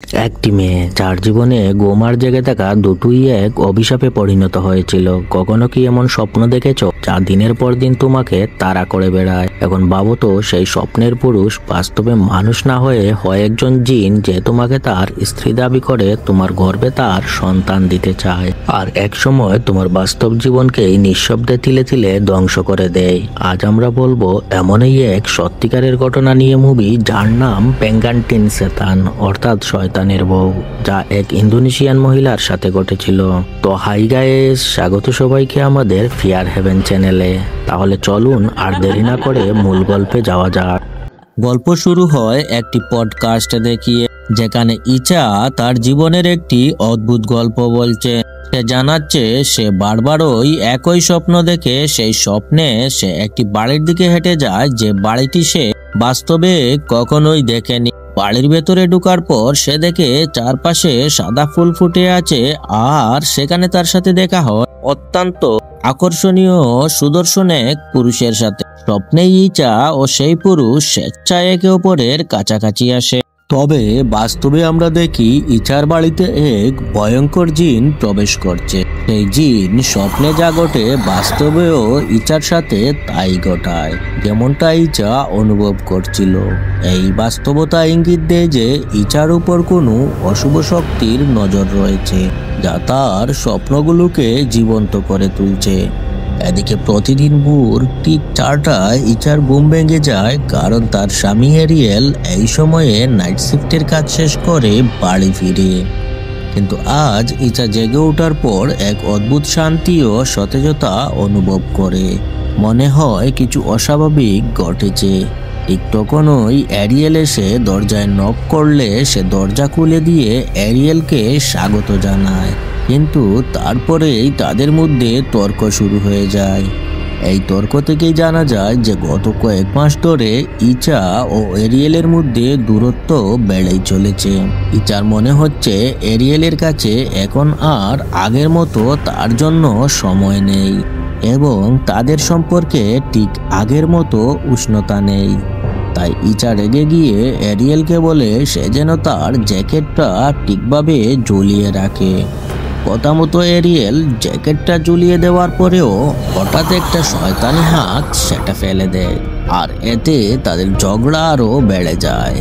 একটি মেয়ে যার জীবনে গোমার জেগে থাকা দুটোই এক অভিশাপে পরিণত হয়েছিল। কখনো কি এমন স্বপ্ন দেখেছো যা দিনের পর দিন তোমাকে তাড়া করে বেড়ায়? এখন ভাবো তো, সেই স্বপ্নের পুরুষ বাস্তবে মানুষ না হয়ে হয় একজন জিন যে তোমাকে তার স্ত্রী দাবি করে তোমার গর্ভে তার সন্তান দিতে চায়, আর এক সময় তোমার বাস্তব জীবনকেই নিঃশব্দে তিলে তিলে ধ্বংস করে দেয়। আজ আমরা বলবো এমনই এক সত্যিকারের ঘটনা নিয়ে মুভি, যার নাম পেঙ্গান্টিন সেতান অর্থাৎ শয়তানের বউ, যা এক ইন্দোনেশিয়ান মহিলার সাথে ঘটেছিল। তো হাই গাইস, স্বাগত সবাইকে আমাদের ফিয়ার হেভেন চ্যানেলে। তাহলে চলুন আর দেরি না করে মূল গল্পে যাওয়া যাক। গল্প শুরু হয় একটি পডকাস্ট দেখিয়ে, যেখানে ইচা তার জীবনের একটি অদ্ভুত গল্প বলছে। সে জানাচ্ছে সে বারবারই একই স্বপ্ন দেখে। সেই স্বপ্নে সে একটি বাড়ির দিকে হেঁটে যায়, যে বাড়িটি সে বাস্তবে কখনোই দেখেনি। বাড়ির ভেতরে ঢোকার পর সে দেখে চারপাশে সাদা ফুল ফুটে আছে, আর সেখানে তার সাথে দেখা হয় অত্যন্ত আকর্ষণীয় সুদর্শন এক পুরুষের সাথে। স্বপ্নে ইচা ও সেই পুরুষ স্বেচ্ছায় একে অপরের কাছাকাছি আসে। তবে বাস্তবে আমরা দেখি ইচার বাড়িতে এক ভয়ঙ্কর জিন প্রবেশ করছে। সেই জিন স্বপ্নে যা ঘটে বাস্তবেও ইচার সাথে তাই ঘটায়, যেমনটা ইচা অনুভব করছিল। এই বাস্তবতা ইঙ্গিত দেয় যে ইচার উপর কোনো অশুভ শক্তির নজর রয়েছে, যা তার স্বপ্নগুলোকে জীবন্ত করে তুলছে। এদিকে প্রতিদিন ভোর ঠিক 4টায় ইচার ঘুম ভেঙে যায়, কারণ তার স্বামী এরিয়েল এই সময়ে নাইট শিফটের কাজ শেষ করে বাড়ি ফিরে। কিন্তু আজ ইচা জেগে ওঠার পর এক অদ্ভুত শান্তি ও সতেজতা অনুভব করে। মনে হয় কিছু অস্বাভাবিক ঘটেছে। ঠিক তখনই এরিয়েল এসে দরজায় নক করলে সে দরজা খুলে দিয়ে এরিয়েলকে স্বাগত জানায়। কিন্তু তারপরেই তাদের মধ্যে তর্ক শুরু হয়ে যায়। এই তর্ক থেকেই জানা যায় যে গত কয়েক মাস ধরে ইচা ও এরিয়েলের মধ্যে দূরত্ব বেড়েই চলেছে। ইচার মনে হচ্ছে এরিয়েলের কাছে এখন আর আগের মতো তার জন্য সময় নেই, এবং তাদের সম্পর্কে ঠিক আগের মতো উষ্ণতা নেই। তাই ইচা রেগে গিয়ে এরিয়েলকে বলে সে যেন তার জ্যাকেটটা ঠিকভাবে ঝুলিয়ে রাখে। কথা মতো এরিয়েল জ্যাকেটটা ঝুলিয়ে দেওয়ার পরেও হঠাৎ একটা শয়তানি হাত সেটা ফেলে দেয়, আর এতে তাদের ঝগড়া আরও বেড়ে যায়।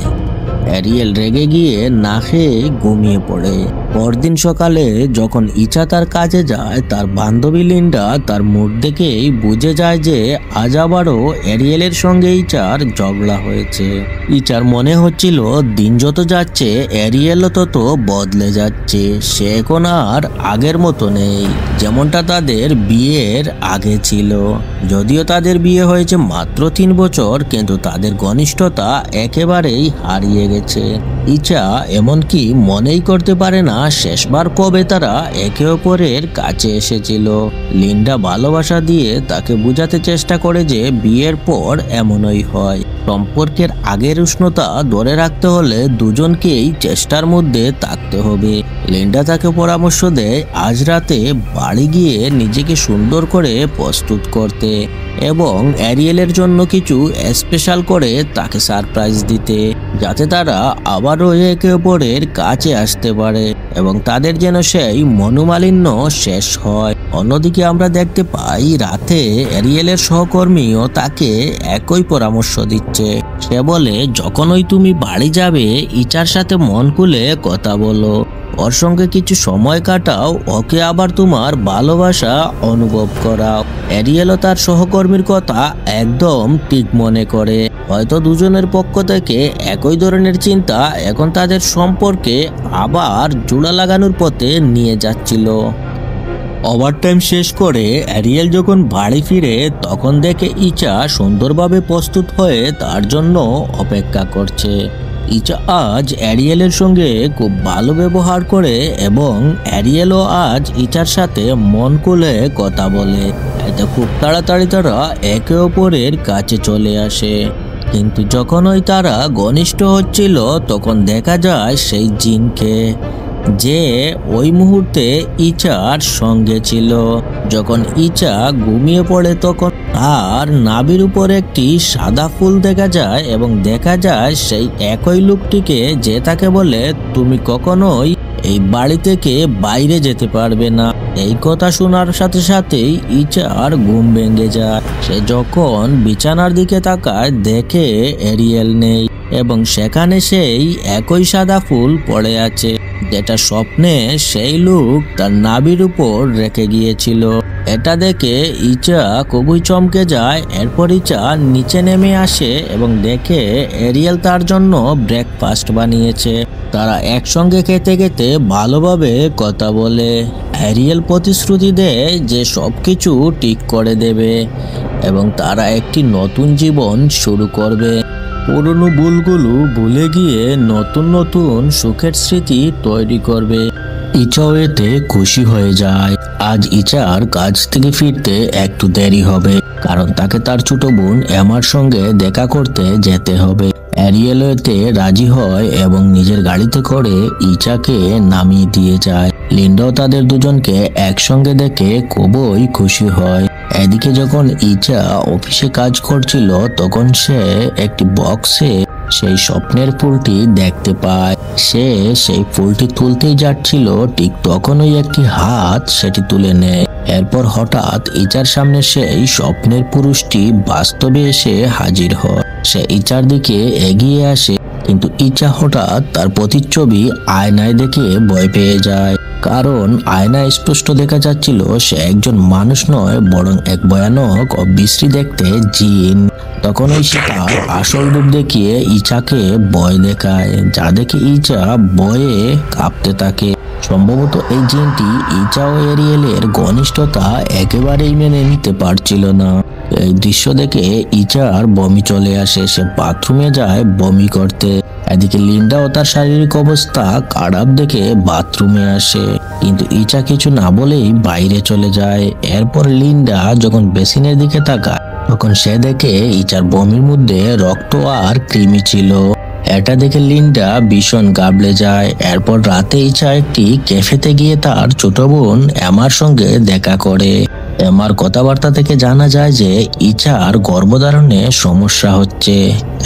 এরিয়েল রেগে গিয়ে না খেয়ে ঘুমিয়ে পড়ে। পরদিন সকালে যখন ইচা তার কাজে যায়, তার বান্ধবী লিন্ডা তার মুখ দেখেই বুঝে যায় যে আজ আবারও এরিয়েলের সঙ্গে ইচার ঝগড়া হয়েছে। ইচার মনে হচ্ছিল দিন যত যাচ্ছে এরিয়েলও তত বদলে যাচ্ছে। সে এখন আর আগের মতো নেই, যেমনটা তাদের বিয়ের আগে ছিল। যদিও তাদের বিয়ে হয়েছে মাত্র 3 বছর, কিন্তু তাদের ঘনিষ্ঠতা একেবারেই হারিয়ে গেছে। ইচা এমনকি মনেই করতে পারে না শেষবার কবে তারা একে অপরের কাছে এসেছিল। লিন্ডা ভালোবাসা দিয়ে তাকে বোঝাতে চেষ্টা করে যে বিয়ের পর এমনই হয়। সম্পর্কের আগের উষ্ণতা ধরে রাখতে হলে দুজনকেই চেষ্টার মধ্যে থাকতে হবে। লিন্ডা তাকে পরামর্শ দেয় আজ রাতে বাড়ি গিয়ে নিজেকে সুন্দর করে প্রস্তুত করতে, এবং এরিয়েলের জন্য কিছু স্পেশাল করে তাকে সারপ্রাইজ দিতে, যাতে তারা আবারও একে অপরের কাছে আসতে পারে এবং তাদের যেন সেই মনোমালিন্য শেষ হয়। অন্যদিকে আমরা দেখতে পাই রাতে এরিয়েলের সহকর্মীও তাকে একই পরামর্শ দিচ্ছে। সে বলে যখনই তুমি বাড়ি যাবে ইচার সাথে মন খুলে কথা বলো, ওর সঙ্গে কিছু সময় কাটাও, ওকে আবার তোমার ভালোবাসা অনুভব করাও। এরিয়েলও তার সহকর্মীর কথা একদম ঠিক মনে করে। হয়তো দুজনের পক্ষ থেকে একই ধরনের চিন্তা এখন তাদের সম্পর্কে আবার জোড়া লাগানোর পথে নিয়ে যাচ্ছিল। ওভারটাইম শেষ করে এরিয়েল যখন বাড়ি ফিরে, তখন দেখে ইচা সুন্দরভাবে প্রস্তুত হয়ে তার জন্য অপেক্ষা করছে। ইচা আজ এরিয়েলের সঙ্গে খুব ভালো ব্যবহার করে, এবং এরিয়েলও আজ ইচার সাথে মন খুলে কথা বলে। এতে খুব তাড়াতাড়ি তারা একে অপরের কাছে চলে আসে। কিন্তু যখনই তারা ঘনিষ্ঠ হচ্ছিল, তখন দেখা যায় সেই জিনকে। যে ওই মুহূর্তে ইচার সঙ্গে ছিল। যখন ইচা ঘুমিয়ে পড়ে তখন আর নাভির উপর একটি সাদা ফুল দেখা যায় এবং দেখা যায় সেই একই লোকটিকে, যে তাকে বলে তুমি কখনোই এই বাড়ি থেকে বাইরে যেতে পারবে না। এই কথা শোনার সাথে সাথেই ইচার ঘুম ভেঙে যায়। সে যখন বিছানার দিকে তাকায় দেখে এরিয়েল নেই এবং সেখানে সেই একই সাদা ফুল পড়ে আছে, যেটা স্বপ্নে সেই লোক তার নাভির উপর রেখে গিয়েছিল। এটা দেখে ইচা খুবই চমকে যায়। এরপর ইচা নিচে নেমে আসে এবং দেখে এরিয়েল তার জন্য ব্রেকফাস্ট বানিয়েছে। তারা একসঙ্গে খেতে খেতে ভালোভাবে কথা বলে। এরিয়েল প্রতিশ্রুতি দেয় যে সবকিছু ঠিক করে দেবে এবং তারা একটি নতুন জীবন শুরু করবে। পুরনো ভুলগুলো ভুলে গিয়ে নতুন নতুন সুখের স্মৃতি তৈরি করবে। ইচাও এতে খুশি হয়ে যায়। আজ ইচার কাজ থেকে ফিরতে একটু দেরি হবে, কারণ তাকে তার ছোট বোন এমার সঙ্গে দেখা করতে যেতে হবে। এরিয়েল এতে রাজি হয় এবং নিজের গাড়িতে করে ইচাকে নামিয়ে দিয়ে যায়। লিন্ডাও তাদের দুজনকে একসঙ্গে দেখে খুবই খুশি হয়। এদিকে যখন ইচা অফিসে কাজ করছিল তখন সে একটি বক্সে সেই স্বপ্নের ফুলটি দেখতে পায়। সে সেই ফুলটি তুলতেই যাচ্ছিল, ঠিক তখনই একটি হাত সেটি তুলে নেয়। এরপর হঠাৎ ইচার সামনে সেই স্বপ্নের পুরুষটি বাস্তবে এসে হাজির হয়। সে ইচার দিকে এগিয়ে আসে, কিন্তু ইচা হঠাৎ তার প্রতিচ্ছবি আয়নায় দেখে ভয় পেয়ে যায়, কারণ আয়নায় স্পষ্ট দেখা যাচ্ছিল সে একজন মানুষ নয়, বরং এক ভয়ানক ও বিশ্রী দেখতে জিন। তখনই সে তার আসল রূপ দেখিয়ে ইচাকে ভয় দেখায়, যা দেখে ইচা ভয়ে কাঁপতে থাকে। সম্ভবত এই জিনটি ইচা ও এরিয়েলের ঘনিষ্ঠতা একেবারেই মেনে নিতে পারছিল না। এই দৃশ্য দেখে ইচার বমি চলে আসে। সে বাথরুমে যায় বমি করতে। এদিকে লিন্ডা ও তার শারীরিক অবস্থা খারাপ দেখে বাথরুমে আসে, কিন্তু ইচা কিছু না বলেই বাইরে চলে যায়। এরপর লিন্ডা যখন বেসিনের দিকে তাকায় তখন সে দেখে ইচার বমির মধ্যে রক্ত আর কৃমি ছিল। এটা দেখে লিন্ডা ভীষণ গাবড়ে যায়। এরপর রাতে ইচা একটি ক্যাফেতে গিয়ে তার ছোট বোন এমার সঙ্গে দেখা করে। এমার কথাবার্তা থেকে জানা যায় যে ইচার গর্ভধারণে সমস্যা হচ্ছে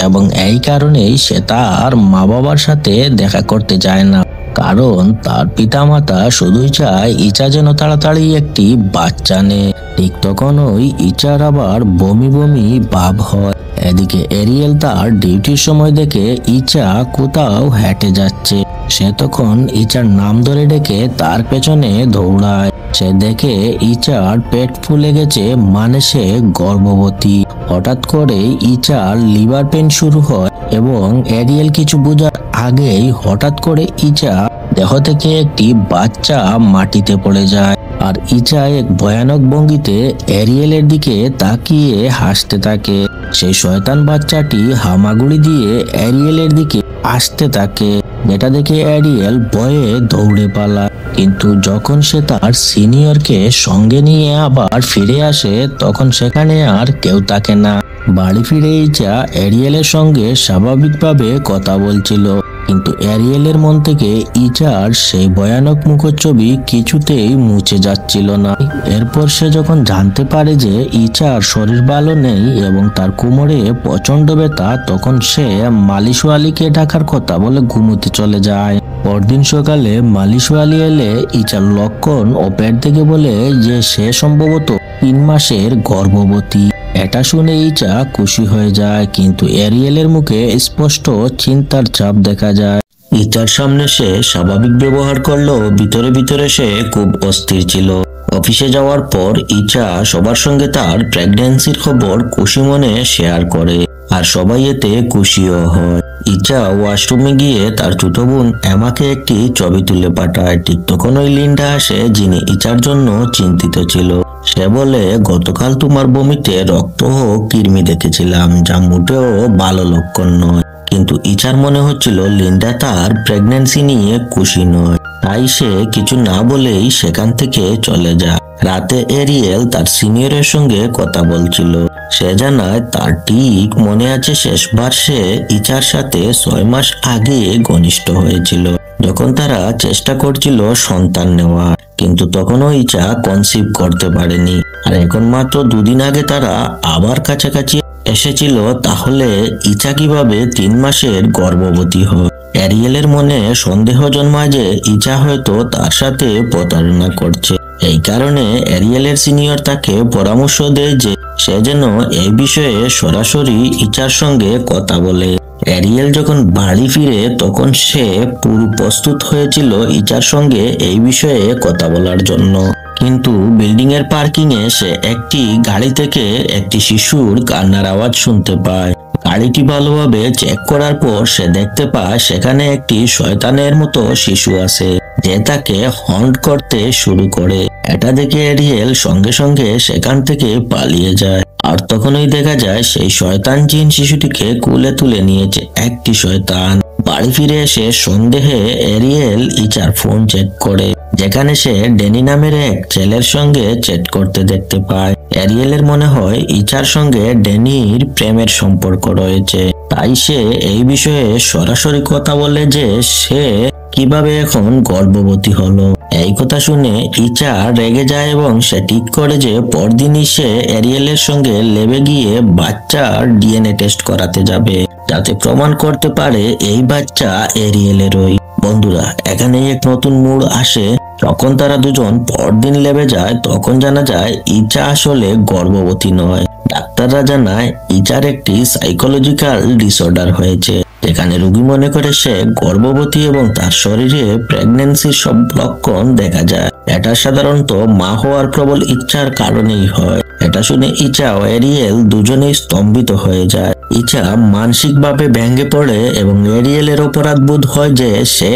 এবং এই কারণেই সে তার মা বাবার সাথে দেখা করতে যায় না, কারণ তার পিতামাতা শুধুই চায় ইচা যেন তাড়াতাড়ি একটি বাচ্চা নেয়। ঠিক তখনই ইচার আবার বমি বমি ভাব হয়। এদিকে এরিয়েল তার ডিউটির সময় দেখে ইচা কোথাও হেঁটে যাচ্ছে। সে তখন ইচার নাম ধরে ডেকে তার পেছনে দৌড়ায়। সে দেখে ইচার পেট ফুলে গেছে, মানে সে গর্ভবতী। হঠাৎ করে ইচার লিভার পেন শুরু হয় এবং এরিয়েল কিছু বোঝার আগেই হঠাৎ করে ইচা দেহ থেকে একটি বাচ্চা মাটিতে পড়ে যায়। আর ইচা এক ভয়ানক ভঙ্গিতে এরিয়েলের দিকে তাকিয়ে হাসতে থাকে। সেই শয়তান বাচ্চাটি হামাগুড়ি দিয়ে এরিয়েলের দিকে আসতে থাকে, যেটা দেখে এরিয়েল ভয়ে দৌড়ে পালায়। কিন্তু যখন সে তার সিনিয়রকে সঙ্গে নিয়ে আবার ফিরে আসে তখন সেখানে আর কেউ থাকে না। বাড়ি ফিরে ইচা এরিয়েলের সঙ্গে স্বাভাবিকভাবে কথা বলছিল, কিন্তু এরিয়েলের মন থেকে ইচার সেই ভয়ানক মুখচ্ছবি কিছুতেই মুছে যাচ্ছিল না। এরপর সে যখন জানতে পারে যে ইচার শরীর ভালো নেই এবং তার কোমরে প্রচন্ড ব্যথা, তখন সে মালিশওয়ালিকে ডাকার কথা বলে ঘুমোতে চলে যায়। পরদিন সকালে মালিশওয়ালি এলে ইচার লক্ষণ ও পেট থেকে বলে যে সে সম্ভবত 3 মাসের গর্ভবতী। এটা শুনে ইচা খুশি হয়ে যায়, কিন্তু এরিয়েলের মুখে স্পষ্ট চিন্তার ছাপ দেখা যায়। ইচার সামনে সে স্বাভাবিক ব্যবহার করলেও ভিতরে ভিতরে সে খুব অস্থির ছিল। অফিসে যাওয়ার পর ইচা সবার সঙ্গে তার প্রেগন্যান্সির খবর খুশি মনে শেয়ার করে, আর সবাই এতে খুশিও হয়। ইচা ওয়াশরুমে গিয়ে তার ছোট বোন এমাকে একটি ছবি তুলে পাঠায়। ঠিক তখনই লিন্ডা আসে, যিনি ইচার জন্য চিন্তিত ছিল। সে বলে, গতকাল তোমার বমিতে রক্ত ও কৃমি দেখেছিলাম, যা মোটেও ভালো লক্ষণ নয়। কিন্তু ইচার মনে হচ্ছিল লিন্ডা তার প্রেগন্যান্সি নিয়ে খুশি নয়, তাই সে কিছু না বলেই সেখান থেকে চলে যায়। রাতে এরিয়েল তার সিনিয়রের সঙ্গে কথা বলছিল। সে জানায় তার ঠিক মনে আছে শেষবার সে ইচার সাথে 6 মাস আগে ঘনিষ্ঠ হয়েছিল। যখন তারা চেষ্টা করছিল সন্তান নেওয়ার, কিন্তু তখনও ইচা কনসিভ করতে পারেনি। আর এখন মাত্র 2 দিন আগে তারা আবার কাছাকাছি এসেছিল, তাহলে ইচা কিভাবে 3 মাসের গর্ভবতী হয়? অ্যারিয়েলের মনে সন্দেহ জন্মায় যে ইচা হয়তো তার সাথে প্রতারণা করছে। এই কারণে অ্যারিয়েলের সিনিয়র তাকে পরামর্শ দেয় যে সে যেন এই বিষয়ে সরাসরি ইচার সঙ্গে কথা বলে। অ্যারিয়েল যখন বাড়ি ফিরে তখন সে পুরো প্রস্তুত হয়েছিল ইচার সঙ্গে এই বিষয়ে কথা বলার জন্য, কিন্তু বিল্ডিং এর পার্কিং এ সে একটি গাড়ি থেকে একটি শিশুর কান্নার আওয়াজ শুনতে পায়। গাড়িটি ভালোভাবে চেক করার পর সে দেখতে পায় সেখানে একটি শয়তানের মতো শিশু আছে, যে তাকে হন্ট করতে শুরু করে। এটা দেখে অ্যারিয়েল সঙ্গে সঙ্গে সেখান থেকে পালিয়ে যায়। আর তখনই দেখা যায় সেই শয়তান জিন শিশুটিকে কুলে তুলে নিয়েছে একটি শয়তান। বাড়ি ফিরে এসে সন্দেহে অ্যারিয়েল ইচার ফোন চেক করে, যেখানে সে ড্যানি নামের এক ছেলের সঙ্গে চ্যাট করতে দেখতে পায়। অ্যারিয়েলের মনে হয় ইচার সঙ্গে ড্যানির প্রেমের সম্পর্ক রয়েছে, তাই সে এই বিষয়ে সরাসরি কথা বলে যে সে কিভাবে এখন গর্ভবতী হলো। এই কথা শুনে ইচা রেগে যায় এবং সে ঠিক করে যে পরদিনই সে অ্যারিয়েলের সঙ্গে লেবে গিয়ে বাচ্চার ডিএনএ টেস্ট করাতে যাবে, যাতে প্রমাণ করতে পারে এই বাচ্চা অ্যারিয়েলেরই। বন্ধুরা, এখানে এক নতুন মোড় আসে। যখন তারা দুজন পরদিন লেবে যায় তখন জানা যায় ইচা আসলে গর্ভবতী নয়। ডাক্তাররা জানায় ইচার একটি সাইকোলজিক্যাল ডিসঅর্ডার হয়েছে, যেখানে রোগী মনে করে সে গর্ভবতী এবং তার শরীরে প্রেগন্যান্সির সব লক্ষণ দেখা যায়। এটা সাধারণত মা হওয়ার প্রবল ইচ্ছার কারণেই হয়। এটা শুনে ইচা ও অ্যারিয়েল দুজনেই স্তম্ভিত হয়ে যায়। ইচা মানসিকভাবে ভেঙে পড়ে এবং অ্যারিয়েলের অপরাধ বোধ হয় যে সে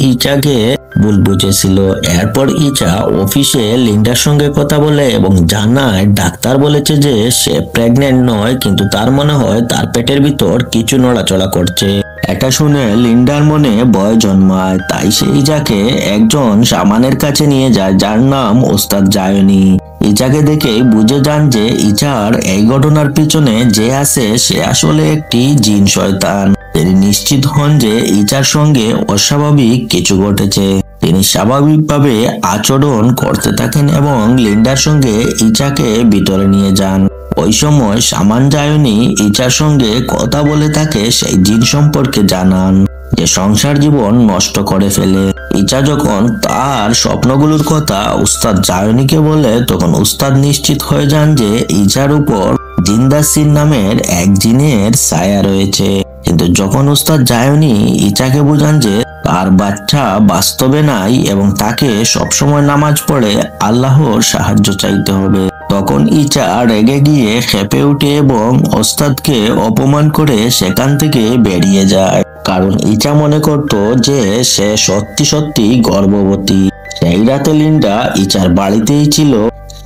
ইচাকে ভুল বুঝেছিল। এরপর ইচা অফিসে লিন্ডার সঙ্গে কথা বলে এবং জানায় ডাক্তার বলেছে যে সে প্রেগনেন্ট নয়, কিন্তু তার মনে হয় তার পেটের ভিতর কিছু নড়াচড়া করছে। এটা শুনে লিন্ডার মনে ভয় জন্মায়, তাই সে ইজাকে একজন শামানের কাছে নিয়ে যায় যার নাম ওস্তাদ জায়নি। ইজাকে দেখে বুঝে যান যে ইজার এই ঘটনার পিছনে যে আছে সে আসলে একটি জিন শয়তান। তিনি নিশ্চিত হন যে ইজার সঙ্গে অস্বাভাবিক কিছু ঘটেছে। তিনি স্বাভাবিকভাবে আচরণ করতে থাকেন এবং লিন্ডার সঙ্গে ইচাকে ভিতরে নিয়ে যান। ওই সময় শামান জায়নি ইচার সঙ্গে কথা বলে তাকে সেই জিন সম্পর্কে জানান যে সংসার জীবন নষ্ট করে ফেলে। ইচা যখন তার স্বপ্নগুলোর কথা উস্তাদ জায়নিকে বলে তখন উস্তাদ নিশ্চিত হয়ে যান যে ইচার উপর জিন্দাসির নামের এক জিনের ছায়া রয়েছে। কিন্তু যখন উস্তাদ জায়নি ইচাকে বোঝান যে তার বাচ্চা বাস্তবে নাই এবং তাকে সবসময় নামাজ পড়ে আল্লাহর সাহায্য চাইতে হবে, তখন ইচা রেগে গিয়ে খেপে উঠে এবং ওস্তাদকে অপমান করে সেখান থেকে বেরিয়ে যায়। কারণ ইচা মনে করত যে সে সত্যি সত্যি গর্ভবতী। সেই রাতে লিন্ডা ইচার বাড়িতেই ছিল।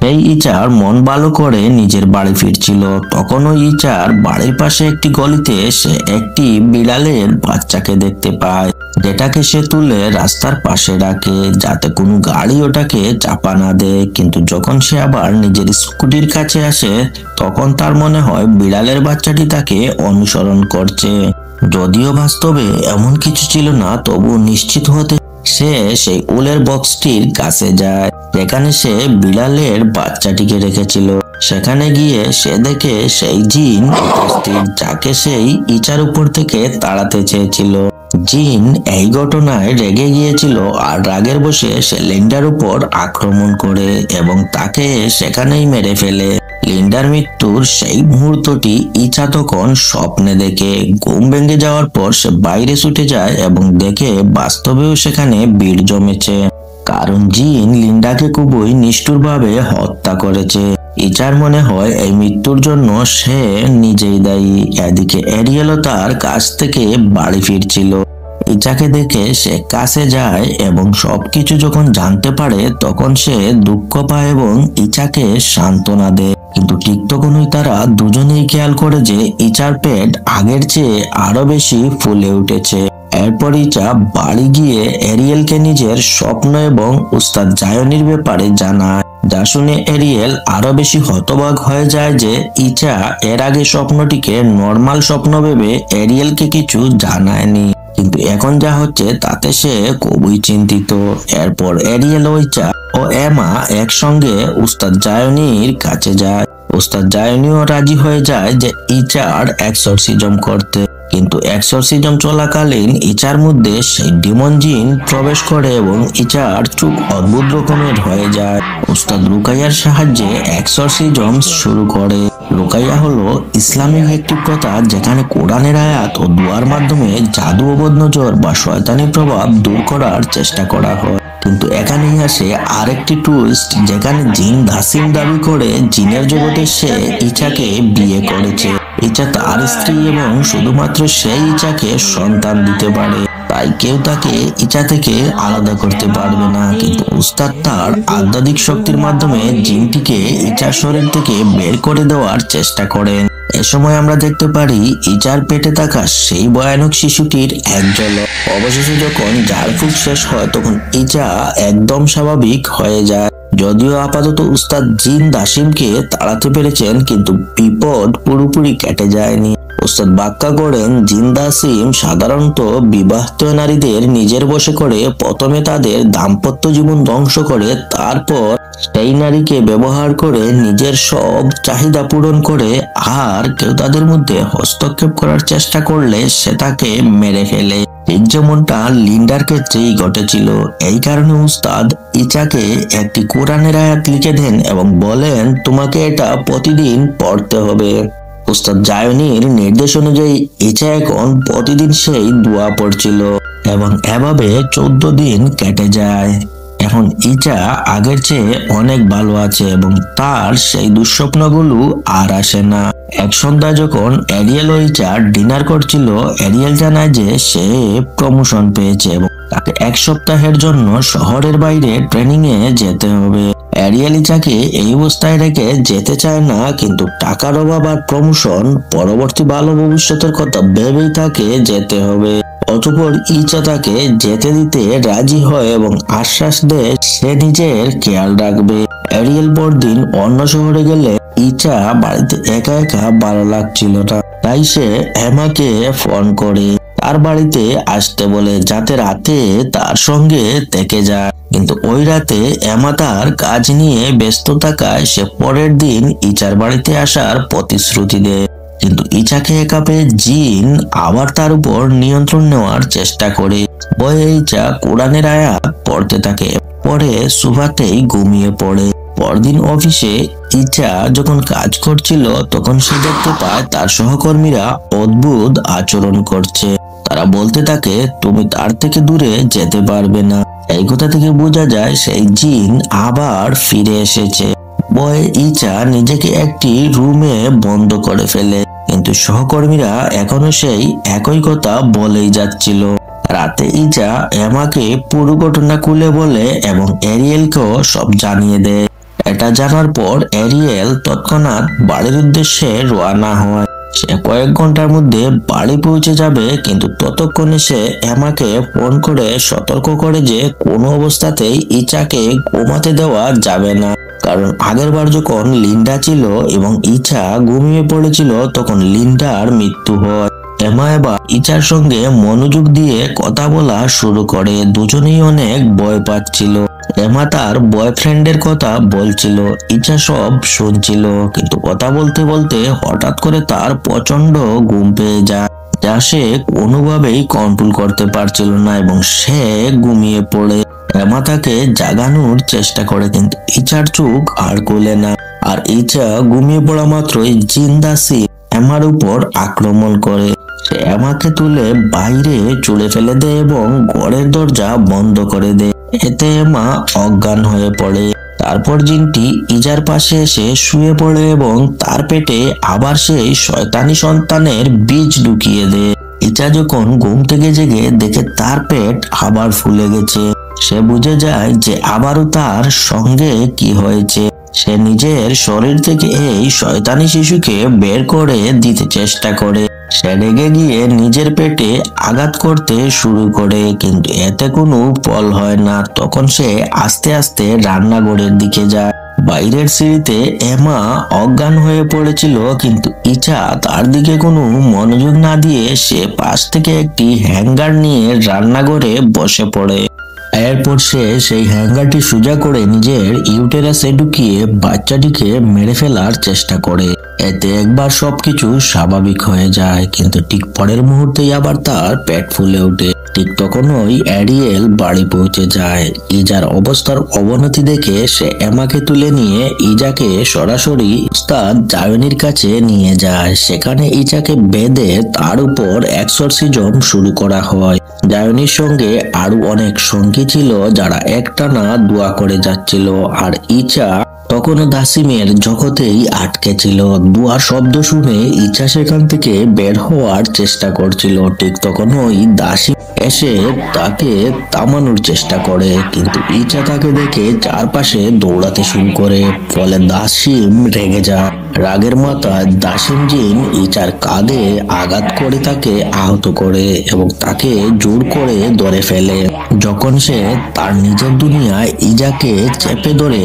সেই ইচার মন ভালো করে নিজের বাড়ি ফিরছিল। তখনও ইচার বাড়ির পাশে একটি গলিতে সে একটি বিড়ালের বাচ্চাকে দেখতে পায়, যেটাকে সে তুলে রাস্তার পাশে রাখে যাতে কোনো গাড়ি ওটাকে চাপা না দেয়। কিন্তু যখন সে আবার নিজের স্কুটির কাছে আসে তখন তার মনে হয় বিড়ালের বাচ্চাটি তাকে অনুসরণ করছে। যদিও বাস্তবে এমন কিছু ছিল না, তবু নিশ্চিত হতে সে সেই উলের বক্সটির কাছে যায় যেখানে সে বিড়ালের বাচ্চাটিকে রেখেছিল। সেখানে গিয়ে সে দেখে সেই জিন উপস্থিত, যাকে সেই ইচার উপর থেকে তাড়াতে চেয়েছিল। জিন এই ঘটনায় রেগে গিয়েছিল আর রাগের বসে সে লিন্ডার উপর আক্রমণ করে এবং তাকে সেখানেই মেরে ফেলে। লিন্ডার মৃত্যুর সেই মুহূর্তটি ইচা তখন স্বপ্নে দেখে। ঘুম ভেঙে যাওয়ার পর সে বাইরে ছুটে যায় এবং দেখে বাস্তবেও সেখানে ভিড় জমেছে, কারণ জিন লিন্ডাকে খুবই নিষ্ঠুরভাবে হত্যা করেছে। ইচার মনে হয় এই মৃত্যুর জন্য সে নিজেই দায়ী। এদিকে অ্যারিয়েলও তার কাছ থেকে বাড়ি ফিরছিল। ইচাকে দেখে সে কাছে যায় এবং সবকিছু যখন জানতে পারে তখন সে দুঃখ পায় এবং ইচাকে সান্ত্বনা দেয়। কিন্তু ঠিক তখনই তারা দুজনেই খেয়াল করে যে ইচার পেট আগের চেয়ে আরো বেশি ফুলে উঠেছে। এরপর ইচা বাড়ি গিয়ে অ্যারিয়েলকে নিজের স্বপ্ন এবং উস্তাদ জায়নির ব্যাপারে জানায়, যা শুনে অ্যারিয়েল আরো বেশি হতবাক হয়ে যায় যে ইচা এর আগে স্বপ্নটিকে নর্মাল স্বপ্ন ভেবে অ্যারিয়েলকে কিছু জানায়নি। কিন্তু এখন যা হচ্ছে তাতে সে খুবই চিন্তিত। এরপর এরিয়েল, ওইচা ও এমা একসঙ্গে উস্তাদ জায়নির কাছে যায়। উস্তাদ জায়নিও রাজি হয়ে যায় যে ইচার এক্সরসিজম করতে, কিন্তু এক্সরসিজম চলাকালীন ইচার মধ্যে সেই ডিমন জিন প্রবেশ করে এবং ইচার চোখ অদ্ভুত রকমের হয়ে যায়। উস্তাদ রুকাইয়ার সাহায্যে এক্সরসিজম শুরু করে। রুকাইয়া হলো ইসলামিক একটি প্রথা যেখানে কোরআনের আয়াত ও দুয়ার মাধ্যমে জাদু ও বদনজর বা শয়তানি প্রভাব দূর করার চেষ্টা করা হয়। কিন্তু এখানেই আসে আরেকটি টুইস্ট, যেখানে জিন দাসিম দাবি করে জিনের জগতে সে ইচাকে বিয়ে করেছে। ইচা তার স্ত্রী এবং শুধুমাত্র সেই ইচাকে সন্তান দিতে পারে, তাই কেউ তাকে ইচা থেকে আলাদা করতে পারবে না। কিন্তু উস্তাদ তার আধ্যাত্মিক শক্তির মাধ্যমে জিনটিকে ইচার শরীর থেকে বের করে দেওয়ার চেষ্টা করেন। এ সময় আমরা দেখতে পারি ইচার পেটে থাকা সেই ভয়ানক শিশুটির এক ঝলক। অবশেষে যখন ঝাড়ফুঁক শেষ হয় তখন ইচা একদম স্বাভাবিক হয়ে যায়। যদিও আপাতত উস্তাদ জিন দাসিমকে তাড়াতে পেরেছেন, কিন্তু বিপদ পুরোপুরি কেটে যায়নি। উস্তাদ ব্যাখ্যা করেন জিন দাসিম সাধারণত বিবাহিত নারীদের নিজের বশে করে প্রথমে তাদের দাম্পত্য জীবন ধ্বংস করে, তারপর সেই নারীকে ব্যবহার করে নিজের সব চাহিদা পূরণ করে, আর কেউ তাদের মধ্যে হস্তক্ষেপ করার চেষ্টা করলে সে তাকে মেরে ফেলে। ঠিক যেমনটা লিন্ডার ক্ষেত্রেই ঘটেছিল। এই কারণে উস্তাদ ইচাকে একটি কোরআনের আয়াত লিখে দেন এবং বলেন তোমাকে এটা প্রতিদিন পড়তে হবে। উস্তাদ জায়নির নির্দেশ অনুযায়ী ইচা এখন প্রতিদিন সেই দোয়া পড়ছিল এবং এভাবে 14 দিন কেটে যায়। এখন ইচা আগের চেয়ে অনেক ভালো আছে এবং তার সেই দুঃস্বপ্নগুলো আর আসে না। এক সন্ধ্যায় যখন এরিয়েল ও ইচা ডিনার করছিল, এরিয়েল জানায় যে সে প্রমোশন পেয়েছে এবং তাকে 1 সপ্তাহের জন্য শহরের বাইরে ট্রেনিং এ যেতে হবে। এরিয়েল ইচাকে এই অবস্থায় রেখে যেতে চায় না, কিন্তু টাকার অভাব আর প্রমোশন, পরবর্তী ভালো ভবিষ্যতের কথা ভেবেই তাকে যেতে হবে। অতঃপর ইচা তাকে যেতে দিতে রাজি হয় এবং আশ্বাস দেয় সে নিজের খেয়াল রাখবে। এরিয়েল পরদিন অন্য শহরে গেলে ইচা বাড়িতে একা একা ভালো লাগছিল না, তাই সে এমাকে ফোন করে তার বাড়িতে আসতে বলে যাতে রাতে তার সঙ্গে থেকে যায়। কিন্তু ওই রাতে এমা তার কাজ নিয়ে ব্যস্ত থাকায় সে পরের দিন ইচার বাড়িতে আসার প্রতিশ্রুতি দেয়। কিন্তু ইচাকে একা পেয়ে জিন আবার তার উপর নিয়ন্ত্রণ নেওয়ার চেষ্টা করে। ভয়ে ইচা কোরআনের আয়াত পড়তে থাকে, পরে সোফাতেই ঘুমিয়ে পড়ে। পরদিন অফিসে ইচা যখন কাজ করছিল তখন সে দেখতে পায় তার সহকর্মীরা অদ্ভুত আচরণ করছে। তারা বলতে থাকে তুমি তার থেকে দূরে যেতে পারবে না। এই কথা থেকে বোঝা যায় সেই জিন আবার ফিরে এসেছে। ভয়ে ইচা নিজেকে একটি রুমে বন্ধ করে ফেলে, কিন্তু সহকর্মীরা এখনো সেই একই কথা বলেই যাচ্ছিল। রাতে ইচা এমাকে পুরো ঘটনা খুলে বলে এবং এরিয়েলকেও সব জানিয়ে দেয়। এটা জানার পর এরিয়েল তৎক্ষণাৎ বাড়ির উদ্দেশ্যে রওনা হয়। সে কয়েক ঘন্টার মধ্যে বাড়ি পৌঁছে যাবে, কিন্তু ততক্ষণে সে এমাকে ফোন করে সতর্ক করে যে কোনো অবস্থাতেই ইচাকে ঘুমাতে দেওয়া যাবে না, কারণ আগেরবার যখন লিন্ডা ছিল এবং ইচা ঘুমিয়ে পড়েছিল তখন লিন্ডার মৃত্যু হয়। এমা এবার ইচার সঙ্গে মনোযোগ দিয়ে কথা বলা শুরু করে। দুজনেই অনেক ভয় পাচ্ছিল। এমা তার বয়ফ্রেন্ডের কথা বলছিল, ইচা সব শুনছিল, কিন্তু কথা বলতে বলতে হঠাৎ করে তার প্রচন্ড ঘুম পেয়ে যায়, যা সে কোনোভাবেই কন্ট্রোল করতে পারছিল না এবং সে ঘুমিয়ে পড়ে। এমা তাকে জাগানোর চেষ্টা করে, কিন্তু ইচার চোখ আর খুলে না। আর ইচা ঘুমিয়ে পড়া মাত্রই জিন দাসিম এমার উপর আক্রমণ করে। সে এমাকে তুলে বাইরে ছুঁড়ে ফেলে দেয় এবং ঘরের দরজা বন্ধ করে দেয়। এতে এমা অজ্ঞান হয়ে পড়ে। তারপর জিনটি ইজার পাশে এসে শুয়ে পড়ে এবং তার পেটে আবার সেই শয়তানি সন্তানের বীজ ঢুকিয়ে দেয়। ইচা যখন ঘুম থেকে জেগে দেখে তার পেট আবার ফুলে গেছে, সে বুঝে যায় যে আবারও তার সঙ্গে কি হয়েছে। সে নিজের শরীর থেকে এই শয়তানি শিশুকে বের করে দিতে চেষ্টা করে। সে রেগে গিয়ে নিজের পেটে আঘাত করতে শুরু করে, কিন্তু এতে কোনো ফল হয় না। তখন সে আস্তে আস্তে রান্নাঘরের দিকে যায়। বাইরের সিঁড়িতে এমা অজ্ঞান হয়ে পড়েছিল, কিন্তু ইচা তার দিকে কোনো মনোযোগ না দিয়ে সে পাশ থেকে একটি হ্যাঙ্গার নিয়ে রান্নাঘরে বসে পড়ে। এরপর সে সেই হ্যাঙ্গারটি সোজা করে নিজের ইউটেরাসে ঢুকিয়ে বাচ্চাটিকে মেরে ফেলার চেষ্টা করে। এতে একবার সবকিছু স্বাভাবিক হয়ে যায়, কিন্তু ঠিক পরের মুহূর্তেই আবার তার পেট ফুলে ওঠে। ঠিক তখনই অ্যারিয়েল বাড়ি পৌঁছে যায়। ইজার অবস্থার অবনতি দেখে সে এমাকে তুলে নিয়ে ইজাকে সরাসরি উস্তাদ জায়নির কাছে নিয়ে যায়। সেখানে ইজাকে বেঁধে তার উপর এক্সরসিজম শুরু করা হয়। জায়নির সঙ্গে আরো অনেক সঙ্গী ছিল যারা একটানা দোয়া করে যাচ্ছিল, আর ইচা তখনও দাসিমের জগতেই আটকে ছিল। দুয়ার শব্দ শুনে ইচ্ছা সেখান থেকে বের হওয়ার চেষ্টা করছিল। ঠিক তখনই দাসিম এসে তাকে থামানোর চেষ্টা করে, কিন্তু ইচ্ছা তাকে দেখে চারপাশে দৌড়াতে শুরু করে। ফলে দাসিম রেগে যায়। রাগের মাথায় দাসিম জিন ইচার কাঁধে আঘাত করে তাকে আহত করে এবং তাকে জোর করে ধরে ফেলে। যখন সে তার নিজের দুনিয়ায় ইজাকে চেপে ধরে,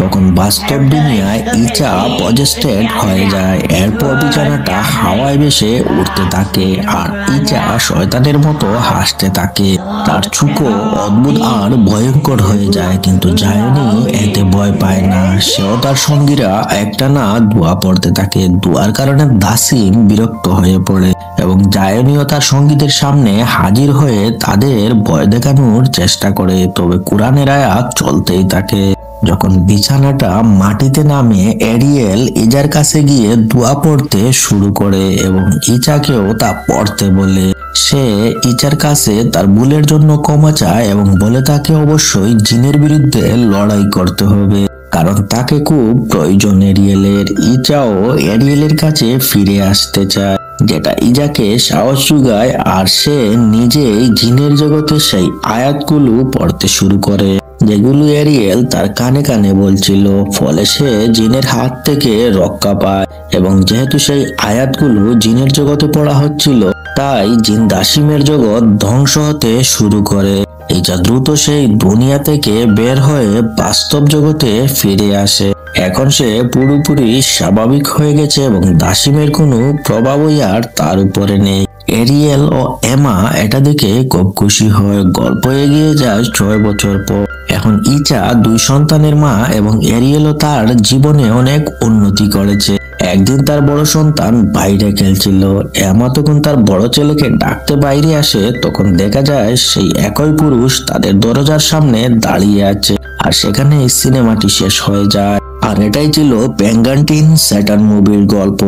তখন বাস্তব দুনিয়ায় ইচা পজেস্টেড হয়ে যায়। এরপর বিছানাটা হাওয়ায় ভেসে উঠতে থাকে আর ইচা শয়তানের মতো হাসতে থাকে। তার চুকো অদ্ভুত আর ভয়ঙ্কর হয়ে যায়, কিন্তু জায়নি এতে ভয় পায় না। সেও তার সঙ্গীরা একটানা দোয়া পড়তে থাকে। দোয়ার কারণে দাসিম বিরক্ত হয়ে পড়ে এবং জায়নিও তার সঙ্গীদের সামনে হাজির হয়ে তাদের ভয় দেখানোর চেষ্টা করে। তবে কোরআনের আয়াত চলতেই থাকে। যখন বিছানাটা মাটিতে নামে, এরিয়েল ইজার কাছে গিয়ে দোয়া পড়তে শুরু করে এবং ইচাকেও তা পড়তে বলে। সে ইচার কাছে তার ভুলের জন্য ক্ষমা চায় এবং বলে তাকে অবশ্যই জিনের বিরুদ্ধে লড়াই করতে হবে, কারণ তাকে খুব প্রয়োজন এরিয়েলের। ইচাও এরিয়েলের কাছে ফিরে আসতে চায়, যেটা ইজাকে সাহস যোগায় আর সে নিজেই জিনের জগতে সেই আয়াতগুলো পড়তে শুরু করে, যেগুলো এরিয়েল তার কানে কানে বলছিল। ফলে সে জিনের হাত থেকে রক্ষা পায় এবং যেহেতু সেই আয়াতগুলো জিনের জগতে পড়া হচ্ছিল, তাই জিন দাসিমের জগৎ ধ্বংস হতে শুরু করে। ইজা দ্রুত সেই দুনিয়া থেকে বের হয়ে বাস্তব জগতে ফিরে আসে। এখন সে পুরোপুরি স্বাভাবিক হয়ে গেছে এবং দাসিমের কোনো প্রভাবই আর তার উপরে নেই। এরিয়েল ও এমা এটা দেখে খুব খুশি হয়। গল্প এগিয়ে যায় 6 বছর পর। এখন ইচা 2 সন্তানের মা এবং এরিয়েলও তার জীবনে অনেক উন্নতি করেছে। একদিন তার বড় সন্তান বাইরে খেলছিল। এমা তখন তার বড় ছেলেকে ডাকতে বাইরে আসে, তখন দেখা যায় সেই একই পুরুষ তাদের দরজার সামনে দাঁড়িয়ে আছে। আর সেখানে সিনেমাটি শেষ হয়ে যায়। আর এটাই ছিল পেঙ্গান্টিন স্যাটার্ন মুভির গল্প।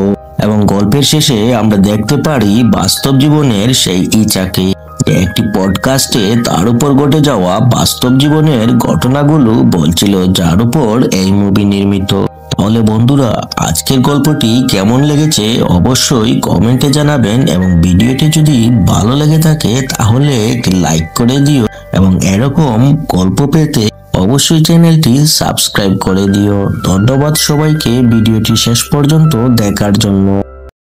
এবং গল্পের শেষে আমরা দেখতে পারি বাস্তব জীবনের সেই ইচাকে একটি পডকাস্টে তার উপর ঘটে যাওয়া বাস্তব জীবনের ঘটনাগুলো বলছিল, যার উপর এই মুভি নির্মিত। তাহলে বন্ধুরা, আজকের গল্পটি কেমন লেগেছে অবশ্যই কমেন্টে জানাবেন এবং ভিডিওটি যদি ভালো লেগে থাকে তাহলে একটি লাইক করে দিও এবং এরকম গল্প পেতে অবশ্যই চ্যানেলটি সাবস্ক্রাইব করে দিও। ধন্যবাদ সবাইকে ভিডিওটি শেষ পর্যন্ত দেখার জন্য।